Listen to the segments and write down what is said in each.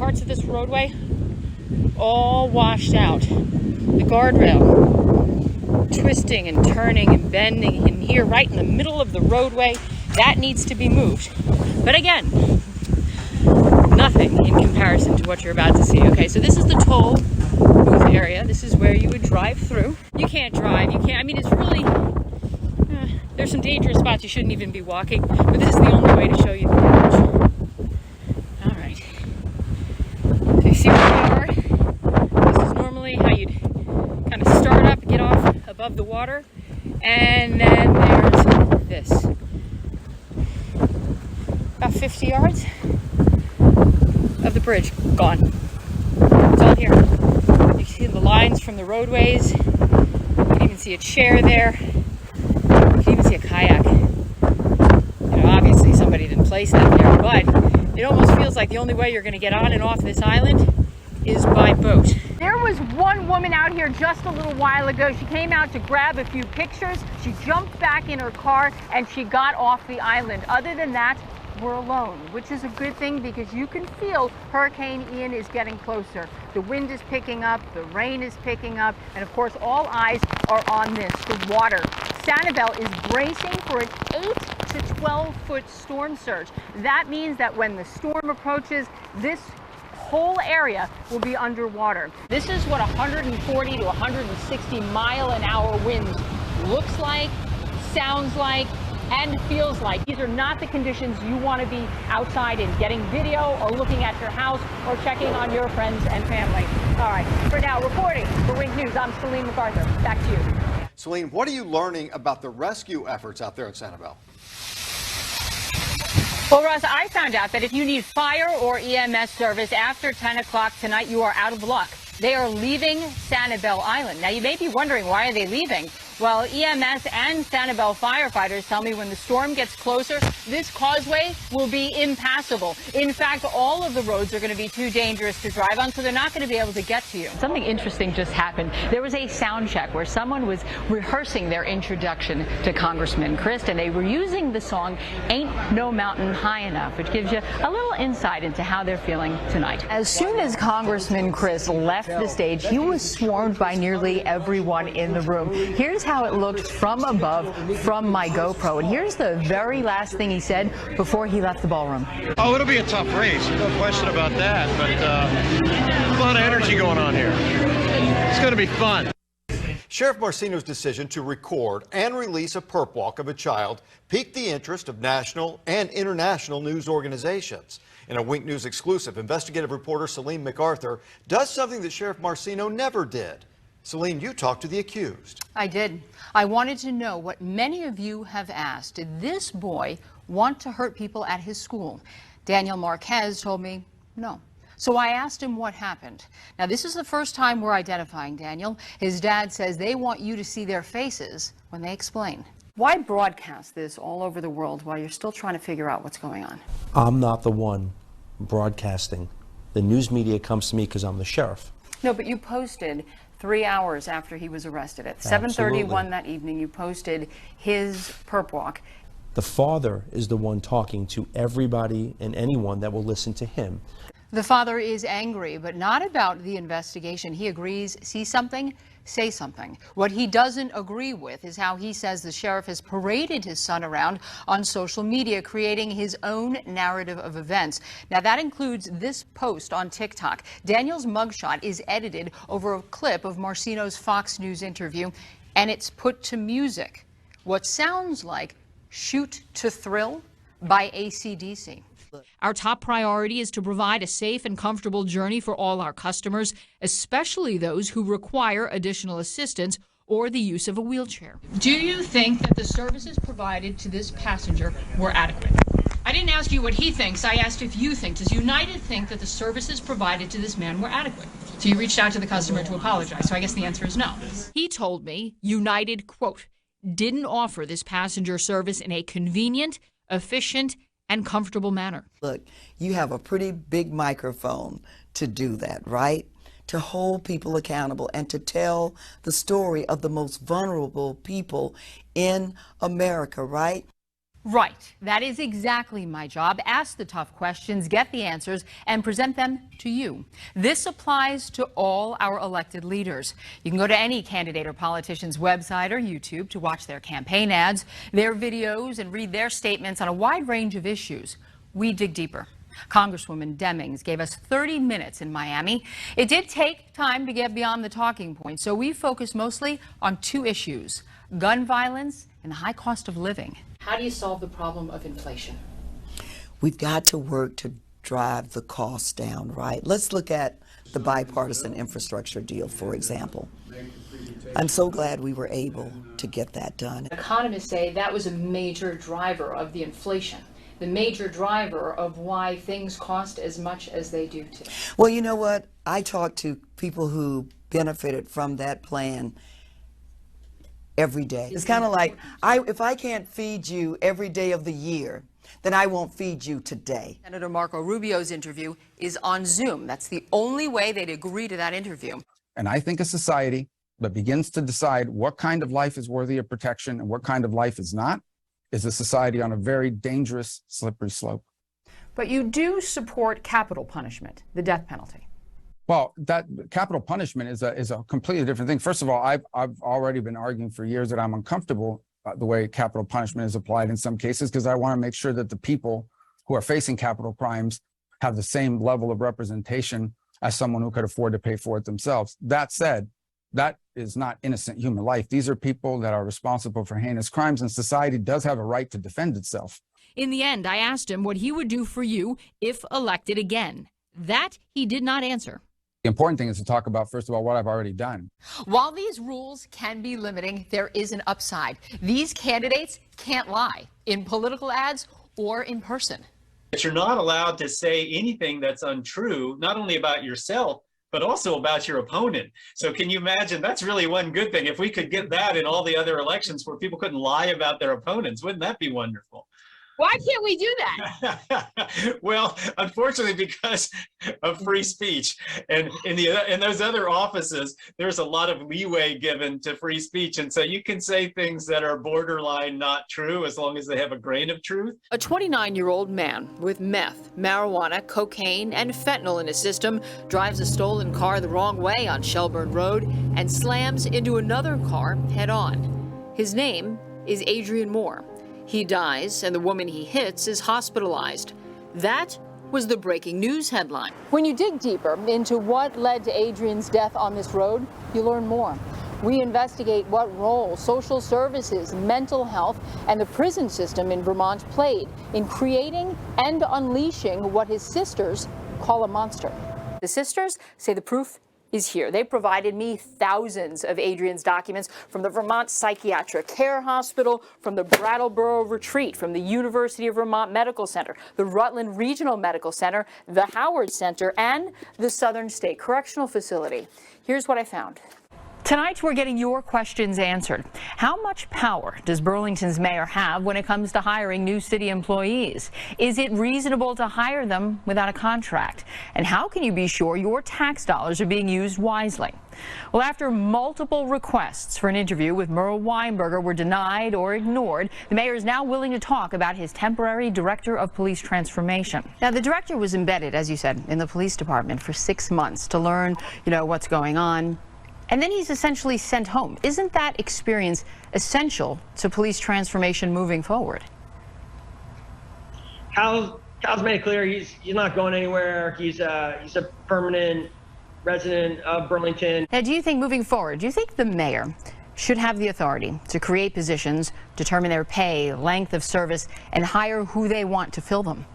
parts of this roadway all washed out. The guardrail twisting and turning and bending in here right in the middle of the roadway. That needs to be moved. But again, nothing in comparison to what you're about to see. Okay, so this is the toll booth area. This is where you would drive through. You can't drive, I mean, it's really, there's some dangerous spots you shouldn't even be walking, but this is the only way to show you the bridge. All right. So you see where we are? This is normally how you'd kind of start up, get off above the water, and then there's this. About 50 yards of the bridge gone. It's all here. You can see the lines from the roadways. You can even see a chair there. You can even see a kayak. Obviously somebody didn't place that there, but it almost feels like the only way you're going to get on and off this island is by boat. There was one woman out here just a little while ago. She came out to grab a few pictures. She jumped back in her car and she got off the island. Other than that, we're alone, which is a good thing because you can feel Hurricane Ian is getting closer. The wind is picking up, the rain is picking up, and of course all eyes are on this, the water. Sanibel is bracing for an 8 to 12-foot storm surge. That means that when the storm approaches, this whole area will be underwater. This is what 140 to 160 mile-an-hour winds looks like, sounds like, and feels like. These are not the conditions you want to be outside in, getting video or looking at your house or checking on your friends and family. All right, for now, reporting for Wink News, I'm Celine McArthur. Back to you. Celine, what are you learning about the rescue efforts out there at Sanibel? Well, Russ, I found out that if you need fire or EMS service after 10 o'clock tonight, you are out of luck. They are leaving Sanibel Island. Now, you may be wondering, why are they leaving? Well, EMS and Sanibel firefighters tell me when the storm gets closer, this causeway will be impassable. In fact, all of the roads are going to be too dangerous to drive on, so they're not going to be able to get to you. Something interesting just happened. There was a sound check where someone was rehearsing their introduction to Congressman Christ, and they were using the song Ain't No Mountain High Enough, which gives you a little insight into how they're feeling tonight. As soon as Congressman Christ left the stage, he was swarmed by nearly everyone in the room. Here's how it looked from above from my GoPro, and here's the very last thing he said before he left the ballroom. Oh, it'll be a tough race, no question about that, but a lot of energy going on here. It's going to be fun. Sheriff Marcino's decision to record and release a perp walk of a child piqued the interest of national and international news organizations. In a Wink News exclusive, investigative reporter Celine McArthur does something that Sheriff Marcino never did. Celine, you talked to the accused. I did. I wanted to know what many of you have asked. Did this boy want to hurt people at his school? Daniel Marquez told me no. So I asked him what happened. Now, this is the first time we're identifying Daniel. His dad says they want you to see their faces when they explain. Why broadcast this all over the world while you're still trying to figure out what's going on? I'm not the one broadcasting. The news media comes to me because I'm the sheriff. No, but you posted 3 hours after he was arrested. At 7:31 that evening, you posted his perp walk. The father is the one talking to everybody and anyone that will listen to him. The father is angry, but not about the investigation. He agrees, see something, say something. What he doesn't agree with is how he says the sheriff has paraded his son around on social media, creating his own narrative of events. Now, that includes this post on TikTok. Daniel's mugshot is edited over a clip of Marcino's Fox News interview, and it's put to music. What sounds like Shoot to Thrill by AC/DC. Our top priority is to provide a safe and comfortable journey for all our customers, especially those who require additional assistance or the use of a wheelchair. Do you think that the services provided to this passenger were adequate? I didn't ask you what he thinks. I asked if you think. Does United think that the services provided to this man were adequate? So you reached out to the customer to apologize. So I guess the answer is no. He told me United, quote, didn't offer this passenger service in a convenient, efficient, and comfortable manner. Look, you have a pretty big microphone to do that, right? To hold people accountable and to tell the story of the most vulnerable people in America, right? Right. That is exactly my job. Ask the tough questions, get the answers, and present them to you. This applies to all our elected leaders. You can go to any candidate or politician's website or YouTube to watch their campaign ads, their videos, and read their statements on a wide range of issues. We dig deeper. Congresswoman Demings gave us 30 minutes in Miami. It did take time to get beyond the talking points, so we focused mostly on two issues: gun violence and the high cost of living. How do you solve the problem of inflation? We've got to work to drive the costs down, right? Let's look at the bipartisan infrastructure deal, for example. I'm so glad we were able to get that done. Economists say that was a major driver of the inflation, the major driver of why things cost as much as they do today. Well, you know what? I talked to people who benefited from that plan every day. It's kind of like, if I can't feed you every day of the year, then I won't feed you today. Senator Marco Rubio's interview is on Zoom. That's the only way they'd agree to that interview. And I think a society that begins to decide what kind of life is worthy of protection and what kind of life is not is a society on a very dangerous, slippery slope. But you do support capital punishment, the death penalty. Well, that capital punishment is a completely different thing. First of all, I've already been arguing for years that I'm uncomfortable the way capital punishment is applied in some cases, because I want to make sure that the people who are facing capital crimes have the same level of representation as someone who could afford to pay for it themselves. That said, that is not innocent human life. These are people that are responsible for heinous crimes, and society does have a right to defend itself. In the end, I asked him what he would do for you if elected again. That he did not answer. The important thing is to talk about, first of all, what I've already done. While these rules can be limiting, there is an upside. These candidates can't lie in political ads or in person. But you're not allowed to say anything that's untrue, not only about yourself, but also about your opponent. So can you imagine? That's really one good thing. If we could get that in all the other elections where people couldn't lie about their opponents, wouldn't that be wonderful? Why can't we do that? Well, unfortunately, because of free speech, and in those other offices, there's a lot of leeway given to free speech, and so you can say things that are borderline not true as long as they have a grain of truth. A 29-year-old man with meth, marijuana, cocaine, and fentanyl in his system drives a stolen car the wrong way on Shelburne Road and slams into another car head-on. His name is Adrian Moore. He dies, and the woman he hits is hospitalized. That was the breaking news headline. When you dig deeper into what led to Adrian's death on this road, you learn more. We investigate what role social services, mental health, and the prison system in Vermont played in creating and unleashing what his sisters call a monster. The sisters say the proof is here. They provided me thousands of Adrian's documents from the Vermont Psychiatric Care Hospital, from the Brattleboro Retreat, from the University of Vermont Medical Center, the Rutland Regional Medical Center, the Howard Center, and the Southern State Correctional Facility. Here's what I found. Tonight, we're getting your questions answered. How much power does Burlington's mayor have when it comes to hiring new city employees? Is it reasonable to hire them without a contract? And how can you be sure your tax dollars are being used wisely? Well, after multiple requests for an interview with Murrow Weinberger were denied or ignored, the mayor is now willing to talk about his temporary director of police transformation. Now, the director was embedded, as you said, in the police department for 6 months to learn, what's going on. And then he's essentially sent home. Isn't that experience essential to police transformation moving forward? Cal's made it clear he's not going anywhere. He's a permanent resident of Burlington. Now, do you think moving forward, do you think the mayor should have the authority to create positions, determine their pay, length of service, and hire who they want to fill them?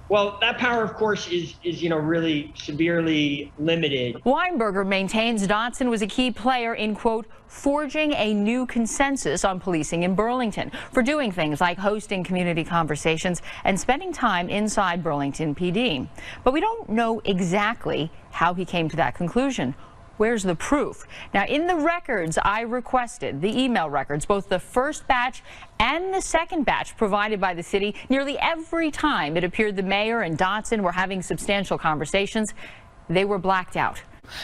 Well, that power, of course, is really severely limited. Weinberger maintains Dotson was a key player in, quote, forging a new consensus on policing in Burlington for doing things like hosting community conversations and spending time inside Burlington PD. But we don't know exactly how he came to that conclusion. Where's the proof? Now, in the records I requested, the email records, both the first batch and the second batch provided by the city, nearly every time it appeared the mayor and Dotson were having substantial conversations, they were blacked out.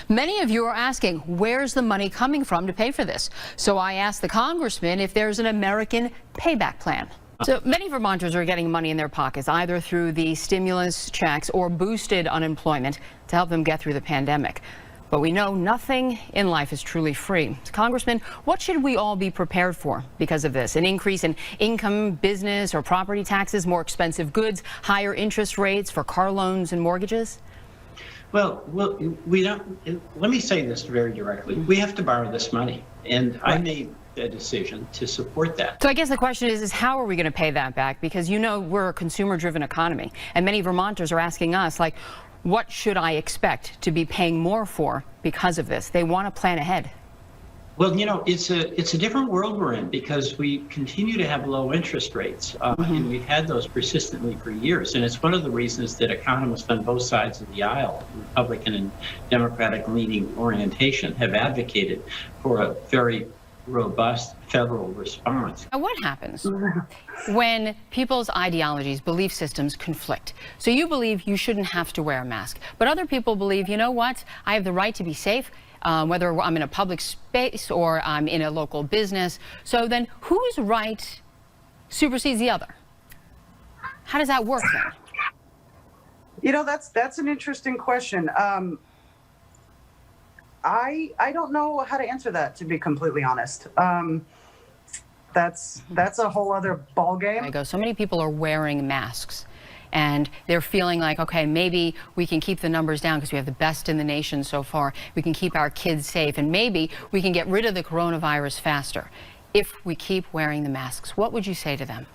Many of you are asking, where's the money coming from to pay for this? So I asked the congressman if there's an American payback plan. So many Vermonters are getting money in their pockets, either through the stimulus checks or boosted unemployment to help them get through the pandemic. But we know nothing in life is truly free. Congressman, what should we all be prepared for because of this? An increase in income, business, or property taxes, more expensive goods, higher interest rates for car loans and mortgages? Well, we don't. Let me say this very directly. We have to borrow this money, and I made a decision to support that. So I guess the question is how are we going to pay that back? Because you know we're a consumer-driven economy, and many Vermonters are asking us, like, what should I expect to be paying more for because of this? They want to plan ahead. Well, you know, it's a different world we're in because we continue to have low interest rates, and we've had those persistently for years. And it's one of the reasons that economists on both sides of the aisle, Republican and Democratic leaning orientation, have advocated for a very robust federal response. Now, what happens when people's ideologies, belief systems conflict? So you believe you shouldn't have to wear a mask, but other people believe, you know what, I have the right to be safe. Whether I'm in a public space or I'm in a local business. So then whose right supersedes the other? How does that work then? You know, that's an interesting question. I don't know how to answer that, to be completely honest. That's a whole other ballgame. So many people are wearing masks. And they're feeling like, okay, maybe we can keep the numbers down because we have the best in the nation so far. We can keep our kids safe, and maybe we can get rid of the coronavirus faster if we keep wearing the masks. What would you say to them?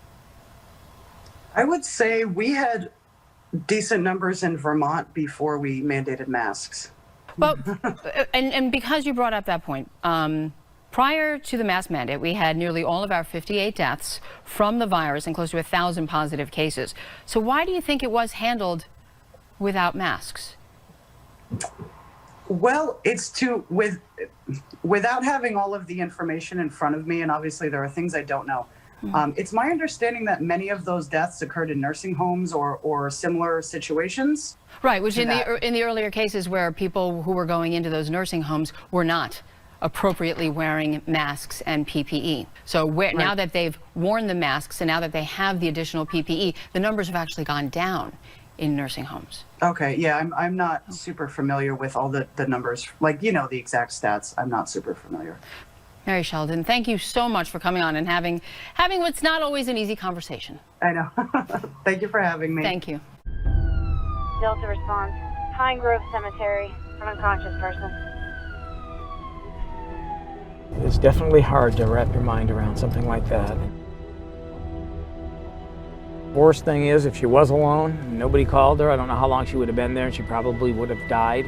I would say we had decent numbers in Vermont before we mandated masks. Well, and because you brought up that point, prior to the mask mandate, we had nearly all of our 58 deaths from the virus and close to 1,000 positive cases. So why do you think it was handled without masks? Well, without having all of the information in front of me, and obviously there are things I don't know. It's my understanding that many of those deaths occurred in nursing homes or similar situations. Right, which in the earlier cases where people who were going into those nursing homes were not appropriately wearing masks and PPE. So now that they've worn the masks and now that they have the additional PPE, the numbers have actually gone down in nursing homes. Okay, yeah, I'm not super familiar with all the numbers, like, you know, the exact stats. I'm not super familiar. Mary Sheldon, thank you so much for coming on and having what's not always an easy conversation. I know. Thank you for having me. Thank you. Delta response, Pine Grove Cemetery, an unconscious person. It's definitely hard to wrap your mind around something like that. Worst thing is, if she was alone, nobody called her, I don't know how long she would have been there, and she probably would have died.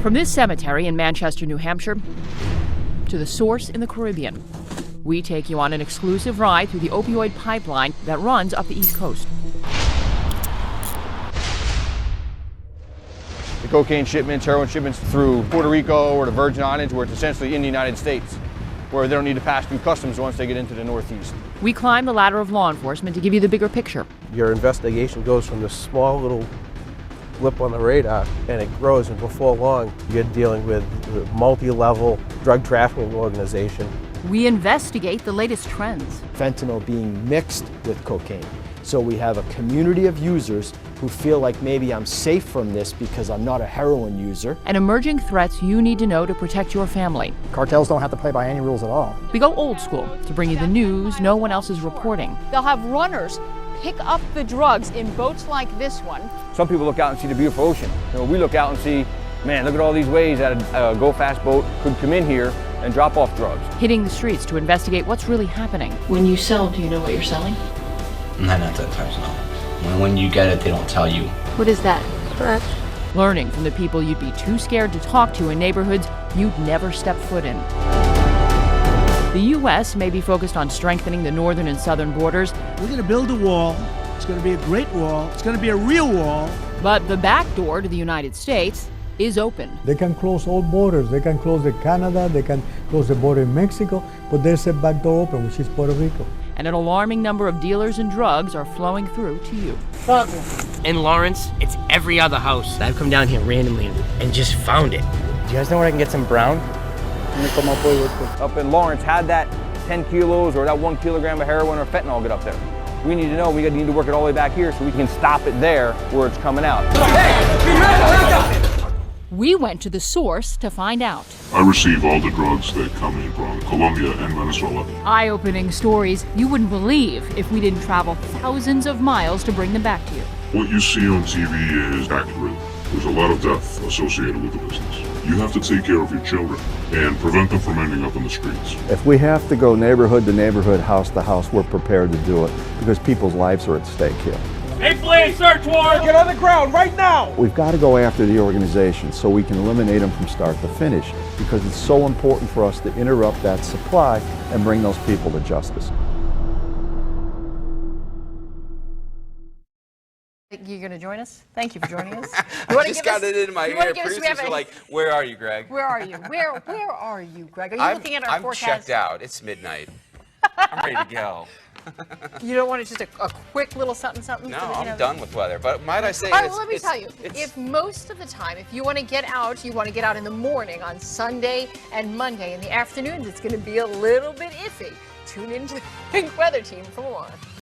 From this cemetery in Manchester, New Hampshire, to the source in the Caribbean, we take you on an exclusive ride through the opioid pipeline that runs up the East Coast. The cocaine shipments, heroin shipments through Puerto Rico or the Virgin Islands, where it's essentially in the United States, where they don't need to pass through customs once they get into the Northeast. We climb the ladder of law enforcement to give you the bigger picture. Your investigation goes from this small little blip on the radar, and it grows, and before long, you're dealing with a multi-level drug trafficking organization. We investigate the latest trends. Fentanyl being mixed with cocaine. So we have a community of users who feel like maybe I'm safe from this because I'm not a heroin user. And emerging threats you need to know to protect your family. Cartels don't have to play by any rules at all. We go old school to bring you the news no one else is reporting. They'll have runners pick up the drugs in boats like this one. Some people look out and see the beautiful ocean. You know, we look out and see, man, look at all these ways that a go-fast boat could come in here and drop off drugs. Hitting the streets to investigate what's really happening. When you sell, do you know what you're selling? Not that type, no. When you get it, they don't tell you. What is that? Correct. Learning from the people you'd be too scared to talk to in neighborhoods you'd never step foot in. The U.S. may be focused on strengthening the northern and southern borders. We're going to build a wall. It's going to be a great wall. It's going to be a real wall. But the back door to the United States is open. They can close all borders. They can close the Canada. They can close the border in Mexico. But there's a back door open, which is Puerto Rico. And an alarming number of dealers and drugs are flowing through to you. In Lawrence, it's every other house. I've come down here randomly and just found it. Do you guys know where I can get some brown? up in Lawrence had that 10 kilos or that 1 kilogram of heroin or fentanyl get up there. We need to know, we need to work it all the way back here so we can stop it there where it's coming out. We went to the source to find out. I receive all the drugs that come in from Colombia and Venezuela. Eye-opening stories you wouldn't believe if we didn't travel thousands of miles to bring them back to you. What you see on TV is accurate. There's a lot of death associated with the business. You have to take care of your children and prevent them from ending up in the streets. If we have to go neighborhood to neighborhood, house to house, we're prepared to do it because people's lives are at stake here. Hey, please, search warrant! Get on the ground right now! We've got to go after the organization so we can eliminate them from start to finish because it's so important for us to interrupt that supply and bring those people to justice. You're going to join us? Thank you for joining us. I just got it in my ear. Producers are like, where are you, Greg? Where are you? Where are you, Greg? Are you looking at our forecast? I'm checked out. It's midnight. I'm ready to go. You don't want it just a quick little something? No, I'm done with weather. But might I say, well, let me tell you, if most of the time, if you want to get out, you want to get out in the morning on Sunday and Monday. In the afternoons, it's going to be a little bit iffy. Tune in to the Pink Weather Team for more.